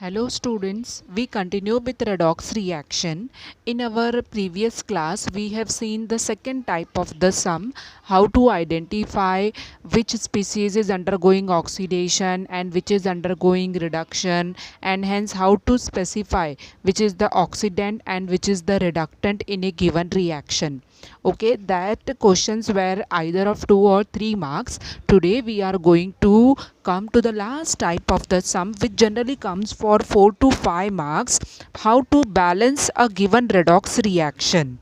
Hello students, we continue with redox reaction. In our previous class, we have seen the second type of the sum, how to identify which species is undergoing oxidation and which is undergoing reduction, and hence how to specify which is the oxidant and which is the reductant in a given reaction. Okay, that questions were either of 2 or 3 marks. Today we are going to come to the last type of the sum, which generally comes for 4 to 5 marks, how to balance a given redox reaction.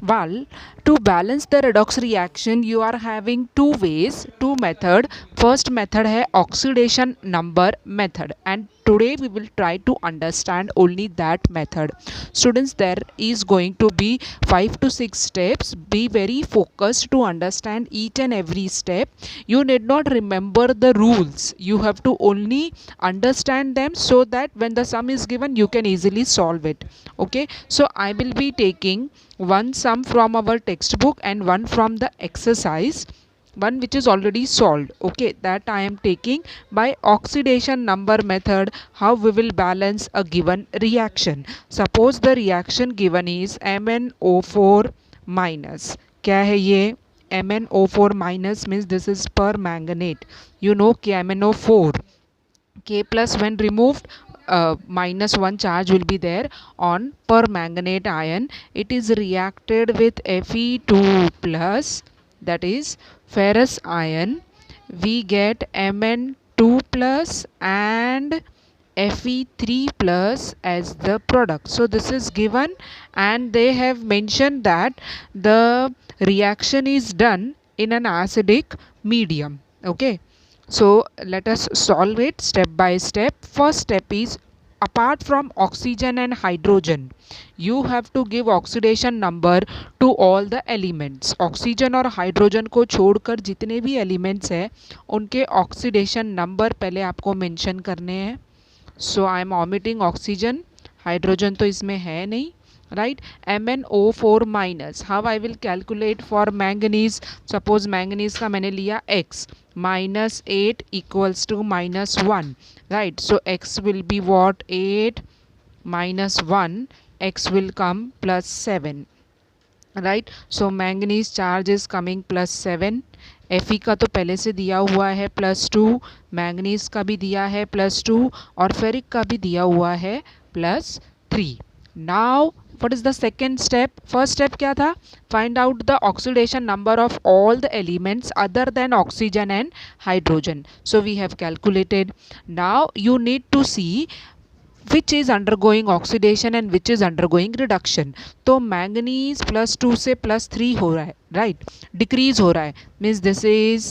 Well, to balance the redox reaction, you are having two ways, two method. First method है oxidation number method, and today we will try to understand only that method. Students, there is going to be 5 to 6 steps. Be very focused to understand each and every step. You need not remember the rules. You have to only understand them so that when the sum is given, you can easily solve it. Okay, so I will be taking one sum from our textbook and one from the exercise, one which is already solved. Okay, that I am taking by oxidation number method, how we will balance a given reaction. Suppose the reaction given is MnO4 minus. क्या है ये? MnO4 minus means this is permanganate. You know KMnO4. K plus when removed, minus 1 charge will be there on permanganate ion. It is reacted with Fe2 plus, that is ferrous ion. We get Mn2 plus and Fe3 plus as the product. So this is given, and they have mentioned that the reaction is done in an acidic medium. Okay, so let us solve it step by step. First step is, apart from oxygen and hydrogen, you have to give oxidation number to all the elements. Oxygen और hydrogen को छोड़कर जितने भी elements हैं उनके oxidation number पहले आपको mention करने हैं. So I am omitting oxygen, hydrogen तो इसमें है नहीं, right? MnO4 minus, how I will calculate for manganese? Suppose manganese का मैंने लिया x, minus 8 equals to minus 1, right? So x will be what? 8 minus 1, x will come plus 7, right? So manganese charge is coming plus 7. Fe का तो पहले से दिया हुआ है प्लस 2, मैंगनीज का भी दिया है प्लस 2 और फेरिक का भी दिया हुआ है plus 3. Now what is the second step? First step क्या था? Find out the oxidation number of all the elements other than oxygen and hydrogen. So we have calculated. Now you need to see which is undergoing oxidation and which is undergoing reduction. तो manganese plus 2 से plus 3 हो रहा है, right? Decrease हो रहा है, means this is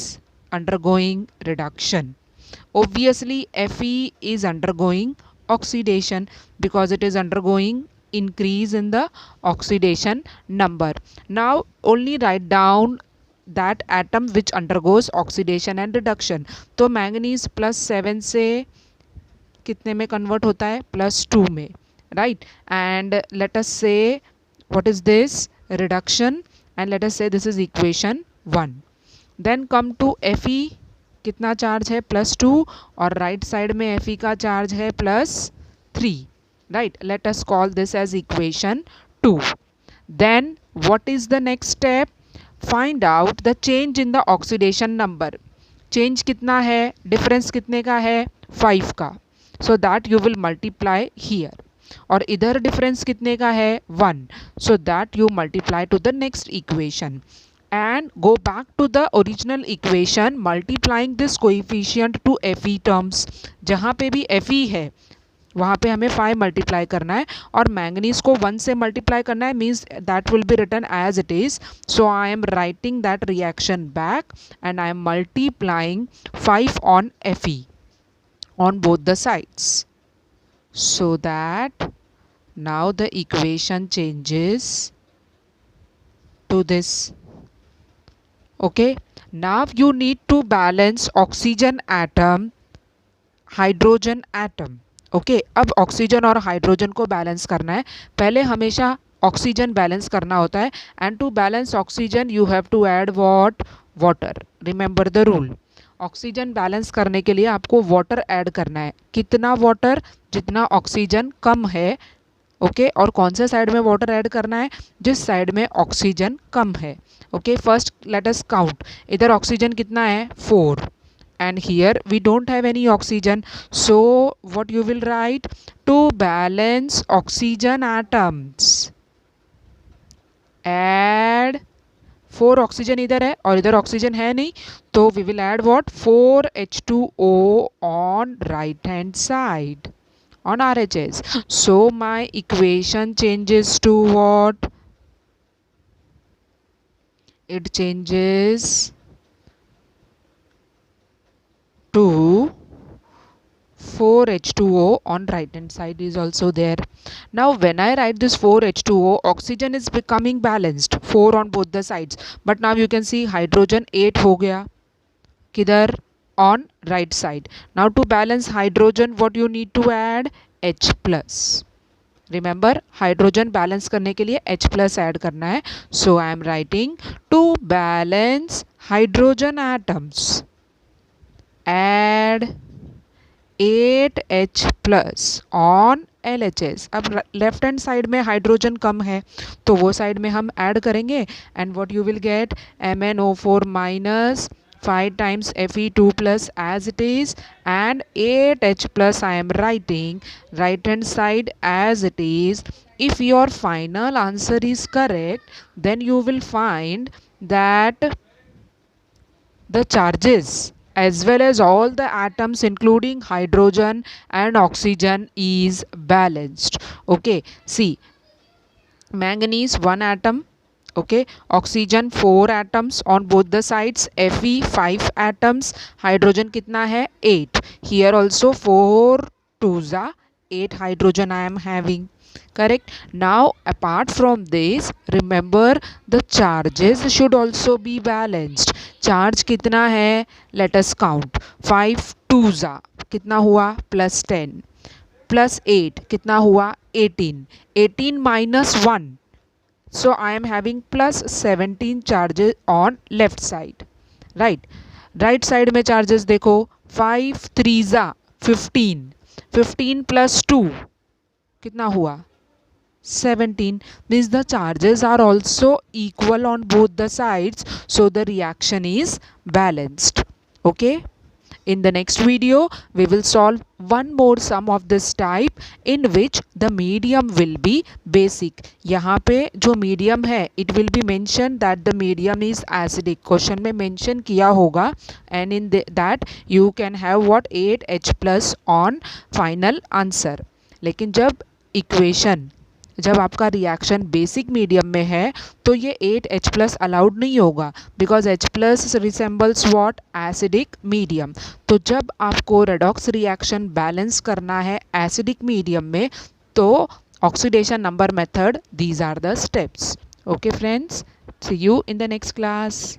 undergoing reduction. Obviously Fe is undergoing oxidation because it is undergoing increase in the oxidation number. Now only write down that atom which undergoes oxidation and reduction. तो manganese plus 7 से कितने में convert होता है? Plus 2 में, right? And let us say what is this? Reduction. And let us say this is equation 1. Then come to Fe, कितना charge है? Plus 2, और राइट साइड में Fe का चार्ज है plus 3, right? Let us call this as equation 2. Then what is the next step? Find out the change in the oxidation number. Change कितना है? Difference कितने का है? 5 का. So that you will multiply here. और इधर difference कितने का है? 1. So that you multiply to the next equation. And go back to the original equation, multiplying this coefficient to Fe terms. जहाँ पे भी Fe है वहाँ पे हमें 5 मल्टीप्लाई करना है, और मैंगनीज को 1 से मल्टीप्लाई करना है, means that will be written as it is. So I am writing that reaction back and I am multiplying 5 on Fe on both the sides, so that now the equation changes to this. Okay, now you need to balance oxygen atom, hydrogen atom. Okay, अब oxygen और hydrogen को balance करना है. पहले हमेशा oxygen balance करना होता है, and to balance oxygen you have to add what? Water. Remember the rule. Oxygen balance करने के लिए आपको वाटर ऐड करना है. कितना वाटर? जितना ऑक्सीजन कम है. ओके और कौन से साइड में वाटर ऐड करना है? जिस साइड में ऑक्सीजन कम है. Okay first let us count. इधर ऑक्सीजन कितना है? 4 and here we don't have any oxygen, so what you will write? To balance oxygen atoms add 4 oxygen इधर है और इधर ऑक्सीजन है नहीं, तो we will add what? 4H2O on right hand side on RHS. So my equation changes to what? It changes to 4H2O on right hand side is also there. Now when I write this 4H2O, oxygen is becoming balanced, 4 on both the sides, but now you can see hydrogen 8 हो गया. किधर? On right side. Now to balance hydrogen what you need to add? H plus. Remember hydrogen balance करने के लिए H plus add करना है. So I am writing to balance hydrogen atoms add 8H plus on LHS. अब left hand side में hydrogen कम है तो वो साइड में हम ऐड करेंगे and what you will get? MnO4 minus 5 times Fe2 plus as it is and 8H plus I am writing right hand side as it is. If your final answer is correct then you will find that the charges as well as all the atoms including hydrogen and oxygen is balanced. Okay, see, manganese 1 atom. Okay, oxygen 4 atoms on both the sides, Fe 5 atoms, hydrogen kitna hai? 8. Here also 4 2s are 8 hydrogen I am having. Correct. Now apart from this, remember the charges should also be balanced. Charge कितना है? Let us count. 5 2s कितना हुआ? plus 10 plus 8 कितना हुआ? 18. 18 minus 1. So I am having plus 17 charges on left side. Right. Right side में charges देखो. 5 3s 15. 15 plus 2 कितना हुआ? 17. Means the charges are also equal on both the sides, so the reaction is balanced. Okay, in the next video we will solve one more sum of this type in which the medium will be basic. यहाँ पे जो medium है it will be mentioned that the medium is acidic. Question में mention किया होगा and in that you can have what? 8H plus on final answer. लेकिन जब आपका रिएक्शन बेसिक मीडियम में है तो ये 8H प्लस अलाउड नहीं होगा because H plus resembles what? Acidic medium. तो जब आपको रेडॉक्स रिएक्शन बैलेंस करना है एसिडिक मीडियम में तो oxidation number method, these are the steps. Okay friends, see you in the next class.